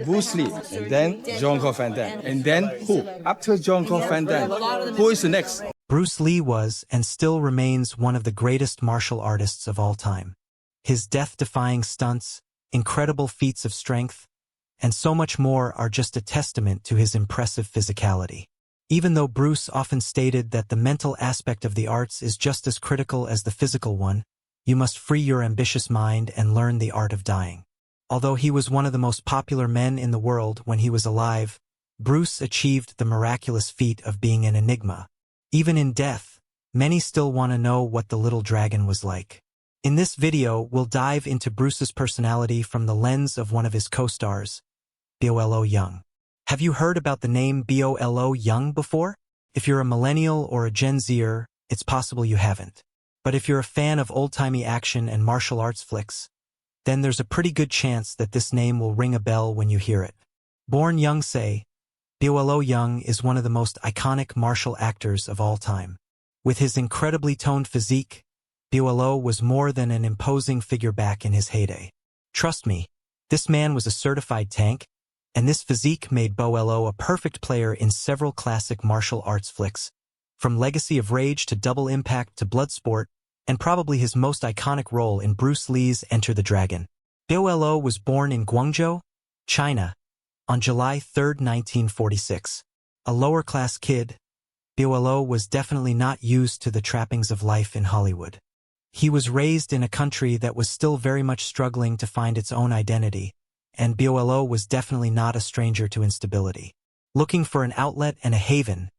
Bruce Lee, and then Jean-Claude Van Damme. And then who? After Jean-Claude Van Damme, who is the next? Bruce Lee was and still remains one of the greatest martial artists of all time. His death-defying stunts, incredible feats of strength, and so much more are just a testament to his impressive physicality. Even though Bruce often stated that the mental aspect of the arts is just as critical as the physical one, you must free your ambitious mind and learn the art of dying. Although he was one of the most popular men in the world when he was alive, Bruce achieved the miraculous feat of being an enigma. Even in death, many still want to know what the little dragon was like. In this video, we'll dive into Bruce's personality from the lens of one of his co-stars, Bolo Yeung. Have you heard about the name Bolo Yeung before? If you're a millennial or a Gen Zer, it's possible you haven't. But if you're a fan of old-timey action and martial arts flicks, then there's a pretty good chance that this name will ring a bell when you hear it. Born Yeongse, Bolo Yeung is one of the most iconic martial actors of all time. With his incredibly toned physique, Bolo was more than an imposing figure back in his heyday. Trust me, this man was a certified tank, and this physique made Bolo a perfect player in several classic martial arts flicks, from Legacy of Rage to Double Impact to Bloodsport, and probably his most iconic role in Bruce Lee's Enter the Dragon. Bolo was born in Guangzhou, China, on July 3, 1946. A lower-class kid, Bolo was definitely not used to the trappings of life in Hollywood. He was raised in a country that was still very much struggling to find its own identity, and Bolo was definitely not a stranger to instability. Looking for an outlet and a haven,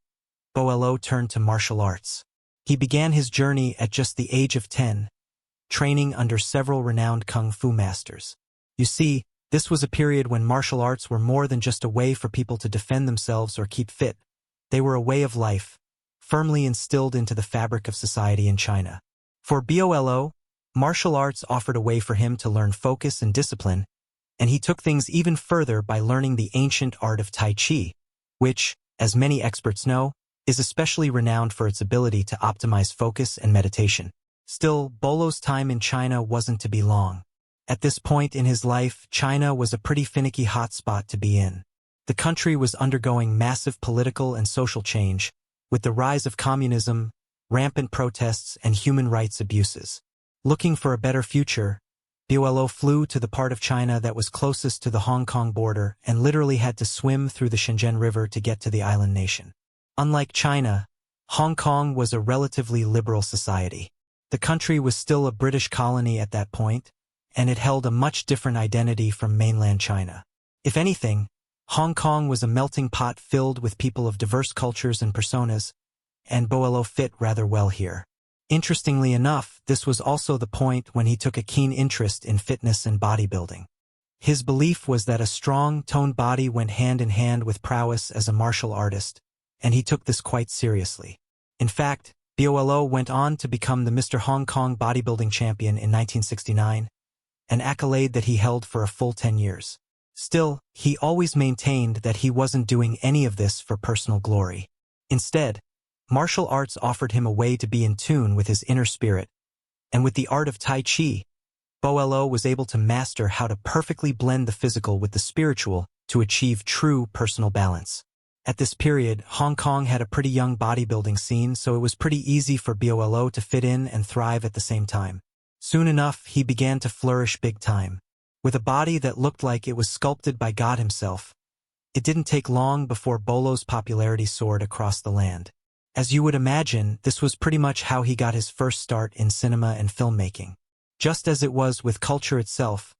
Bolo turned to martial arts. He began his journey at just the age of 10, training under several renowned kung fu masters. You see, this was a period when martial arts were more than just a way for people to defend themselves or keep fit. They were a way of life, firmly instilled into the fabric of society in China. For Bolo, martial arts offered a way for him to learn focus and discipline, and he took things even further by learning the ancient art of Tai Chi, which, as many experts know, is especially renowned for its ability to optimize focus and meditation. Still, Bolo's time in China wasn't to be long. At this point in his life, China was a pretty finicky hotspot to be in. The country was undergoing massive political and social change, with the rise of communism, rampant protests, and human rights abuses. Looking for a better future, Bolo flew to the part of China that was closest to the Hong Kong border and literally had to swim through the Shenzhen River to get to the island nation. Unlike China, Hong Kong was a relatively liberal society. The country was still a British colony at that point, and it held a much different identity from mainland China. If anything, Hong Kong was a melting pot filled with people of diverse cultures and personas, and Bolo fit rather well here. Interestingly enough, this was also the point when he took a keen interest in fitness and bodybuilding. His belief was that a strong, toned body went hand in hand with prowess as a martial artist, and he took this quite seriously. In fact, Bolo went on to become the Mr. Hong Kong bodybuilding champion in 1969, an accolade that he held for a full 10 years. Still, he always maintained that he wasn't doing any of this for personal glory. Instead, martial arts offered him a way to be in tune with his inner spirit, and with the art of Tai Chi, Bolo was able to master how to perfectly blend the physical with the spiritual to achieve true personal balance. At this period, Hong Kong had a pretty young bodybuilding scene, so it was pretty easy for Bolo to fit in and thrive at the same time. Soon enough, he began to flourish big time. With a body that looked like it was sculpted by God himself, it didn't take long before Bolo's popularity soared across the land. As you would imagine, this was pretty much how he got his first start in cinema and filmmaking. Just as it was with culture itself,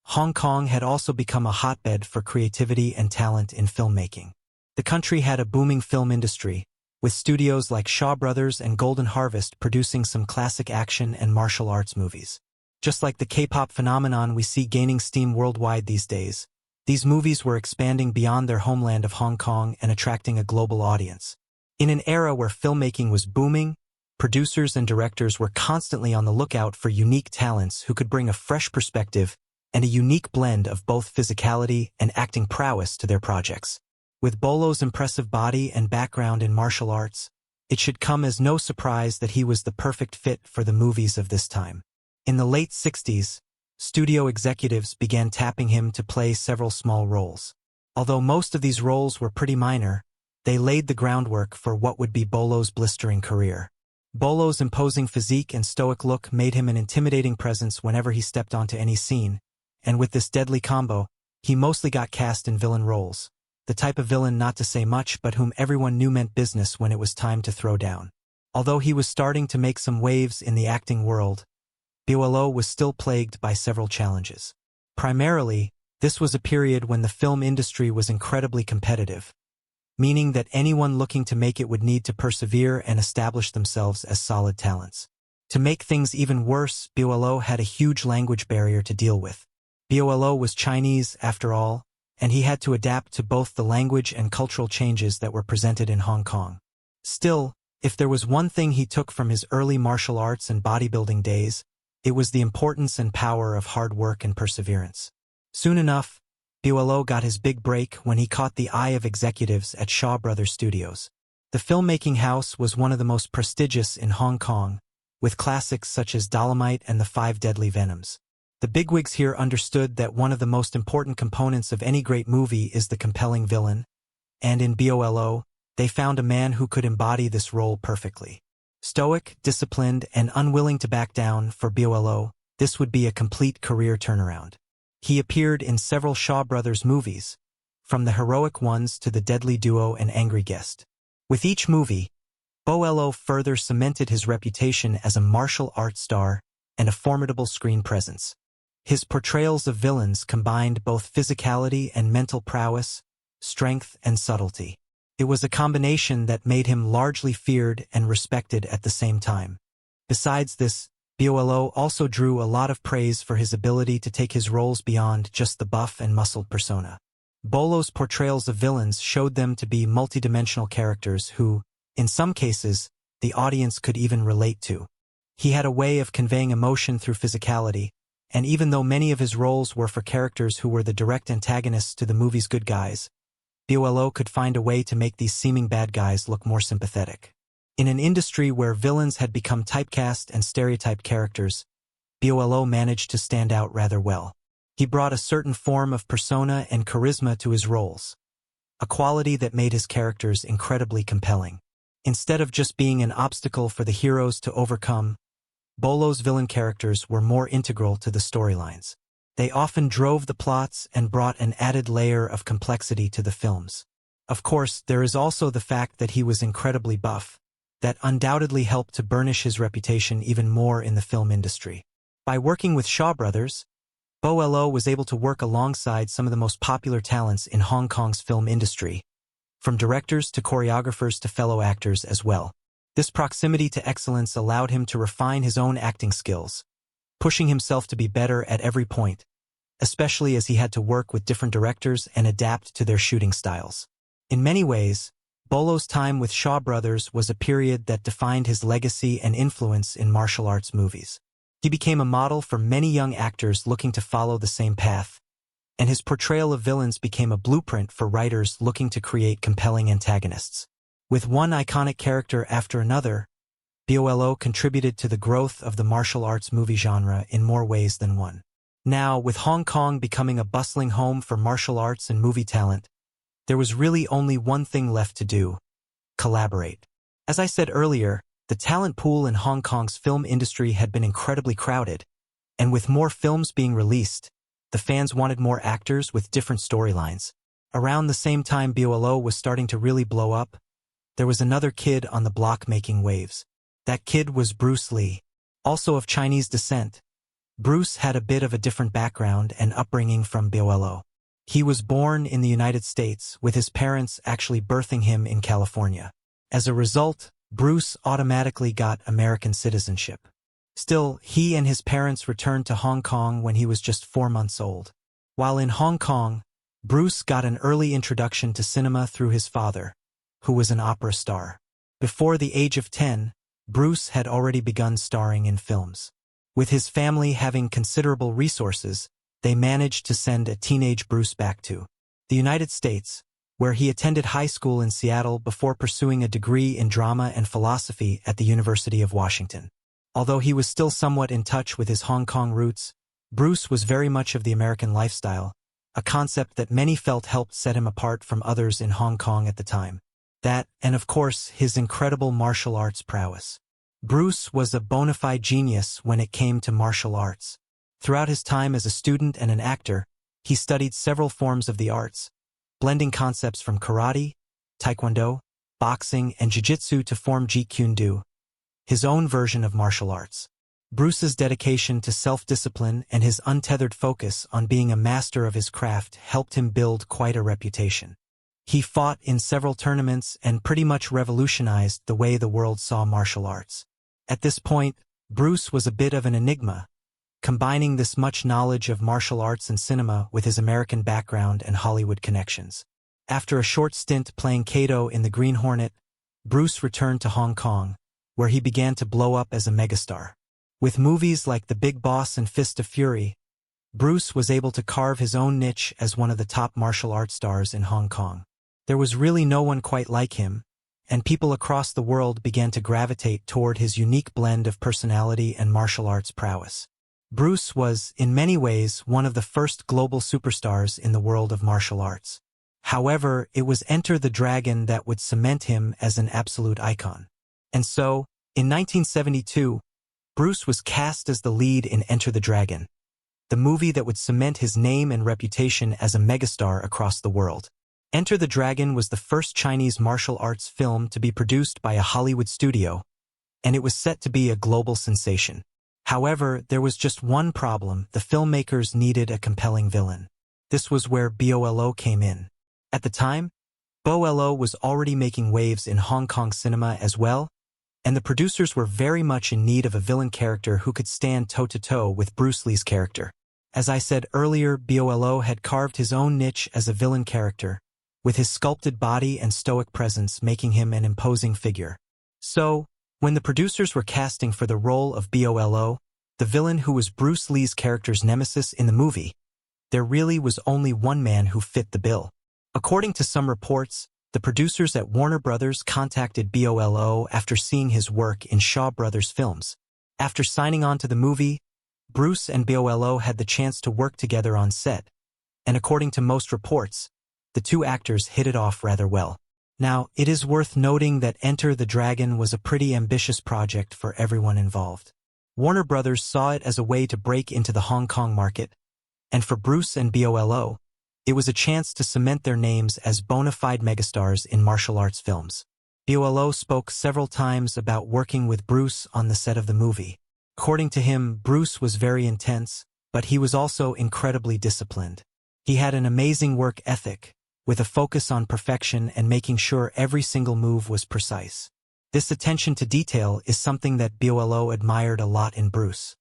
Hong Kong had also become a hotbed for creativity and talent in filmmaking. The country had a booming film industry, with studios like Shaw Brothers and Golden Harvest producing some classic action and martial arts movies. Just like the K-pop phenomenon we see gaining steam worldwide these days, these movies were expanding beyond their homeland of Hong Kong and attracting a global audience. In an era where filmmaking was booming, producers and directors were constantly on the lookout for unique talents who could bring a fresh perspective and a unique blend of both physicality and acting prowess to their projects. With Bolo's impressive body and background in martial arts, it should come as no surprise that he was the perfect fit for the movies of this time. In the late 60s, studio executives began tapping him to play several small roles. Although most of these roles were pretty minor, they laid the groundwork for what would be Bolo's blistering career. Bolo's imposing physique and stoic look made him an intimidating presence whenever he stepped onto any scene, and with this deadly combo, he mostly got cast in villain roles, the type of villain not to say much but whom everyone knew meant business when it was time to throw down. Although he was starting to make some waves in the acting world, Bolo was still plagued by several challenges. Primarily, this was a period when the film industry was incredibly competitive, meaning that anyone looking to make it would need to persevere and establish themselves as solid talents. To make things even worse, Bolo had a huge language barrier to deal with. Bolo was Chinese, after all, and he had to adapt to both the language and cultural changes that were presented in Hong Kong. Still, if there was one thing he took from his early martial arts and bodybuilding days, it was the importance and power of hard work and perseverance. Soon enough, Bolo got his big break when he caught the eye of executives at Shaw Brothers Studios. The filmmaking house was one of the most prestigious in Hong Kong, with classics such as Dolomite and The Five Deadly Venoms. The bigwigs here understood that one of the most important components of any great movie is the compelling villain, and in Bolo, they found a man who could embody this role perfectly. Stoic, disciplined, and unwilling to back down, for Bolo, this would be a complete career turnaround. He appeared in several Shaw Brothers movies, from the heroic ones to The Deadly Duo and Angry Guest. With each movie, Bolo further cemented his reputation as a martial arts star and a formidable screen presence. His portrayals of villains combined both physicality and mental prowess, strength and subtlety. It was a combination that made him largely feared and respected at the same time. Besides this, Bolo also drew a lot of praise for his ability to take his roles beyond just the buff and muscled persona. Bolo's portrayals of villains showed them to be multidimensional characters who, in some cases, the audience could even relate to. He had a way of conveying emotion through physicality, and even though many of his roles were for characters who were the direct antagonists to the movie's good guys, Bolo could find a way to make these seeming bad guys look more sympathetic. In an industry where villains had become typecast and stereotyped characters, Bolo managed to stand out rather well. He brought a certain form of persona and charisma to his roles, a quality that made his characters incredibly compelling. Instead of just being an obstacle for the heroes to overcome, Bolo's villain characters were more integral to the storylines. They often drove the plots and brought an added layer of complexity to the films. Of course, there is also the fact that he was incredibly buff. That undoubtedly helped to burnish his reputation even more in the film industry. By working with Shaw Brothers, Bolo was able to work alongside some of the most popular talents in Hong Kong's film industry, from directors to choreographers to fellow actors as well. This proximity to excellence allowed him to refine his own acting skills, pushing himself to be better at every point, especially as he had to work with different directors and adapt to their shooting styles. In many ways, Bolo's time with Shaw Brothers was a period that defined his legacy and influence in martial arts movies. He became a model for many young actors looking to follow the same path, and his portrayal of villains became a blueprint for writers looking to create compelling antagonists. With one iconic character after another, Bolo contributed to the growth of the martial arts movie genre in more ways than one. Now, with Hong Kong becoming a bustling home for martial arts and movie talent, there was really only one thing left to do: collaborate. As I said earlier, the talent pool in Hong Kong's film industry had been incredibly crowded, and with more films being released, the fans wanted more actors with different storylines. Around the same time Bolo was starting to really blow up, there was another kid on the block making waves. That kid was Bruce Lee. Also of Chinese descent, Bruce had a bit of a different background and upbringing from Bolo. He was born in the United States, with his parents actually birthing him in California. As a result, Bruce automatically got American citizenship. Still, he and his parents returned to Hong Kong when he was just 4 months old. While in Hong Kong, Bruce got an early introduction to cinema through his father, who was an opera star. Before the age of 10, Bruce had already begun starring in films. With his family having considerable resources, they managed to send a teenage Bruce back to the United States, where he attended high school in Seattle before pursuing a degree in drama and philosophy at the University of Washington. Although he was still somewhat in touch with his Hong Kong roots, Bruce was very much of the American lifestyle, a concept that many felt helped set him apart from others in Hong Kong at the time. That, and of course, his incredible martial arts prowess. Bruce was a bona fide genius when it came to martial arts. Throughout his time as a student and an actor, he studied several forms of the arts, blending concepts from karate, taekwondo, boxing, and jiu-jitsu to form Jeet Kune Do, his own version of martial arts. Bruce's dedication to self-discipline and his untethered focus on being a master of his craft helped him build quite a reputation. He fought in several tournaments and pretty much revolutionized the way the world saw martial arts. At this point, Bruce was a bit of an enigma, combining this much knowledge of martial arts and cinema with his American background and Hollywood connections. After a short stint playing Kato in The Green Hornet, Bruce returned to Hong Kong, where he began to blow up as a megastar. With movies like The Big Boss and Fist of Fury, Bruce was able to carve his own niche as one of the top martial arts stars in Hong Kong. There was really no one quite like him, and people across the world began to gravitate toward his unique blend of personality and martial arts prowess. Bruce was, in many ways, one of the first global superstars in the world of martial arts. However, it was Enter the Dragon that would cement him as an absolute icon. And so, in 1972, Bruce was cast as the lead in Enter the Dragon, the movie that would cement his name and reputation as a megastar across the world. Enter the Dragon was the first Chinese martial arts film to be produced by a Hollywood studio, and it was set to be a global sensation. However, there was just one problem: the filmmakers needed a compelling villain. This was where Bolo came in. At the time, Bolo was already making waves in Hong Kong cinema as well, and the producers were very much in need of a villain character who could stand toe-to-toe with Bruce Lee's character. As I said earlier, Bolo had carved his own niche as a villain character, with his sculpted body and stoic presence making him an imposing figure. So, when the producers were casting for the role of Bolo, the villain who was Bruce Lee's character's nemesis in the movie, there really was only one man who fit the bill. According to some reports, the producers at Warner Brothers contacted Bolo after seeing his work in Shaw Brothers films. After signing on to the movie, Bruce and Bolo had the chance to work together on set, and according to most reports, the two actors hit it off rather well. Now, it is worth noting that Enter the Dragon was a pretty ambitious project for everyone involved. Warner Brothers saw it as a way to break into the Hong Kong market, and for Bruce and Bolo, it was a chance to cement their names as bona fide megastars in martial arts films. Bolo spoke several times about working with Bruce on the set of the movie. According to him, Bruce was very intense, but he was also incredibly disciplined. He had an amazing work ethic, with a focus on perfection and making sure every single move was precise. This attention to detail is something that Bolo admired a lot in Bruce.